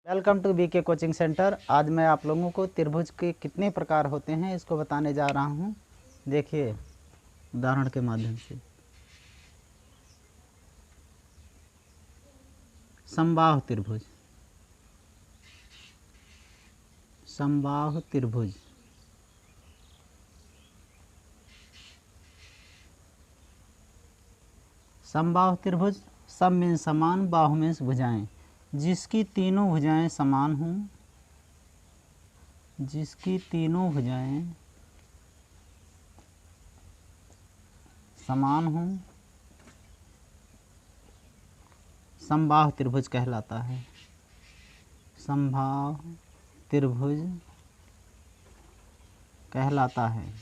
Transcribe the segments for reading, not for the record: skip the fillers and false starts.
Welcome to BK coaching centre. आज मैं आप लोगों को त्रिभुज के कितने प्रकार होते हैं इसको बताने जा रहा हूँ। देखिए उदाहरण के माध्यम से। समबाहु त्रिभुज, समबाहु त्रिभुज, समबाहु त्रिभुज, सम मीन्स समान, बाहु मीन्स भुजाएं, जिसकी तीनों भुजाएं समान हों, जिसकी तीनों भुजाएं समान हों, समबाहु त्रिभुज कहलाता है। समबाहु त्रिभुज कहलाता है,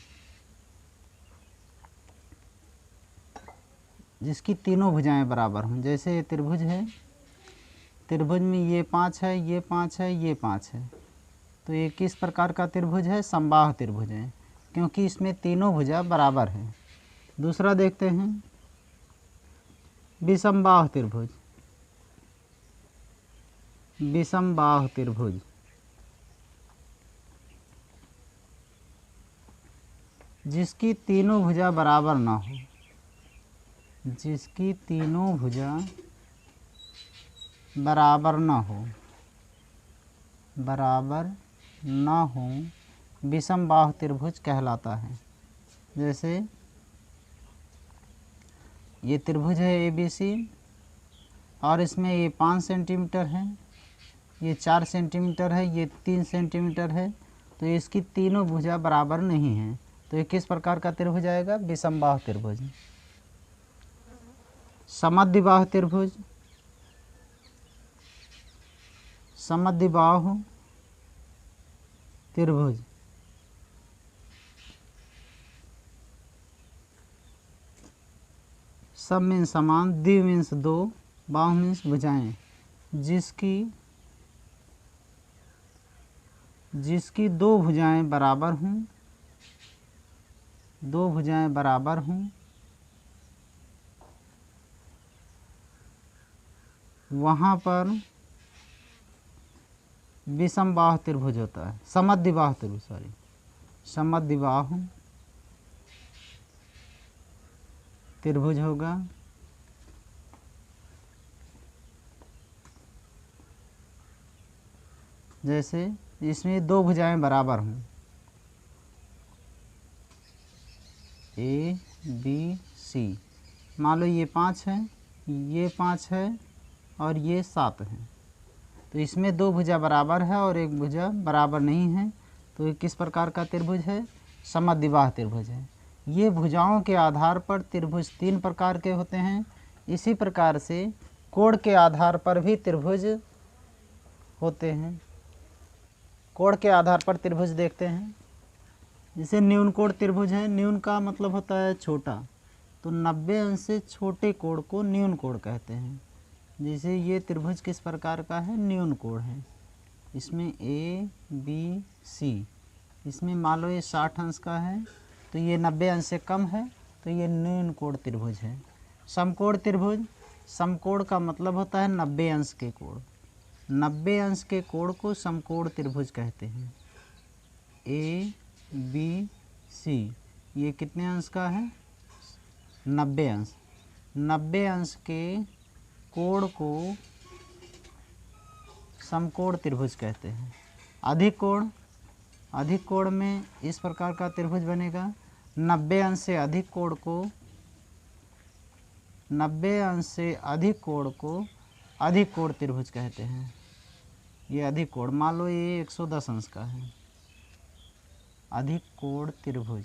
जिसकी तीनों भुजाएं बराबर हों। जैसे ये त्रिभुज है, त्रिभुज में ये 5 है, ये 5 है, ये 5 है, तो ये किस प्रकार का त्रिभुज है? समबाहु त्रिभुज है, क्योंकि इसमें तीनों भुजा बराबर है। दूसरा देखते हैं विषमबाहु त्रिभुज, विषमबाहु त्रिभुज, जिसकी तीनों भुजा बराबर ना हो, जिसकी तीनों भुजा बराबर ना हो, बराबर ना हो, विषमबाहु त्रिभुज कहलाता है। जैसे ये त्रिभुज है ABC और इसमें ये 5 सेंटीमीटर है, ये 4 सेंटीमीटर है, ये 3 सेंटीमीटर है, तो इसकी तीनों भुजा बराबर नहीं है, तो ये किस प्रकार का त्रिभुज आएगा? विषमबाहु त्रिभुज। समद्विबाहु त्रिभुज, समद्विबाहु त्रिभुज, सम मीन्स समान, द्वि मीन्स दो, बाहु मीन्स भुजाएं, जिसकी दो भुजाएं बराबर हों, दो भुजाएं बराबर हों, वहाँ पर विषमबाहु त्रिभुज होता है। समद्विबाहु त्रिभुज, समद्विबाहु त्रिभुज होगा। जैसे इसमें दो भुजाएं बराबर हों, ABC, मान लो ये 5 है, ये 5 है और ये 7 है, तो इसमें दो भुजा बराबर है और एक भुजा बराबर नहीं है, तो ये किस प्रकार का त्रिभुज है? समद्विबाहु त्रिभुज है। ये भुजाओं के आधार पर त्रिभुज 3 प्रकार के होते हैं। इसी प्रकार से कोण के आधार पर भी त्रिभुज होते हैं। कोण के आधार पर त्रिभुज देखते हैं। जैसे न्यून कोण त्रिभुज है, न्यून का मतलब होता है छोटा, तो 90 अंश से छोटे कोण को न्यून कोण कहते हैं। जैसे ये त्रिभुज किस प्रकार का है? न्यून कोण है। इसमें ABC, इसमें मान लो ये 60 अंश का है, तो ये 90 अंश से कम है, तो ये न्यून कोण त्रिभुज है। समकोण त्रिभुज, समकोण का मतलब होता है 90 अंश के कोण, 90 अंश के कोण को समकोण त्रिभुज कहते हैं। ABC, ये कितने अंश का है? 90 अंश। 90 अंश के कोण को समकोण त्रिभुज कहते हैं। अधिक कोण, अधिक कोण में इस प्रकार का त्रिभुज बनेगा। 90 अंश से अधिक कोण को, 90 अंश से अधिक कोण को अधिक कोण त्रिभुज कहते हैं। ये अधिक कोण, मान लो ये 110 अंश का है, अधिक कोण त्रिभुज।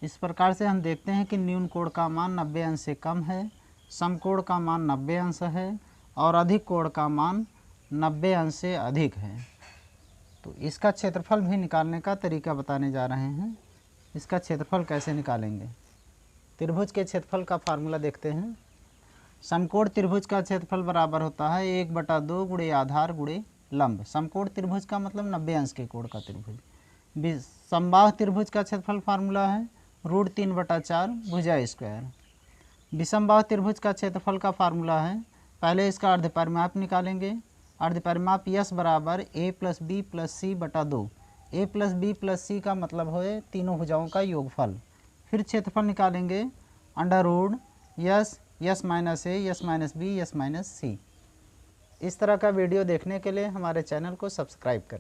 इस प्रकार से हम देखते हैं कि न्यून कोण का मान 90 अंश से कम है, समकोण का मान 90 अंश है और अधिक कोण का मान 90 अंश से अधिक है। तो इसका क्षेत्रफल भी निकालने का तरीका बताने जा रहे हैं। इसका क्षेत्रफल कैसे निकालेंगे? त्रिभुज के क्षेत्रफल का फार्मूला देखते हैं। समकोण त्रिभुज का क्षेत्रफल बराबर होता है 1/2 गुणे आधार गुणे लंब। समकोण त्रिभुज का मतलब 90 अंश के कोण का त्रिभुज। समबाहु त्रिभुज का क्षेत्रफल फार्मूला है √3/4 भुजा स्क्वायर। विषमबाहु त्रिभुज का क्षेत्रफल का फार्मूला है, पहले इसका अर्धपरिमाप निकालेंगे। अर्धपरिमाप यस बराबर ए प्लस बी प्लस सी बटा 2। ए प्लस बी प्लस सी का मतलब है तीनों भुजाओं का योगफल। फिर क्षेत्रफल निकालेंगे under root S, S minus A, S minus B, S minus C. इस तरह का वीडियो देखने के लिए हमारे चैनल को सब्सक्राइब करें।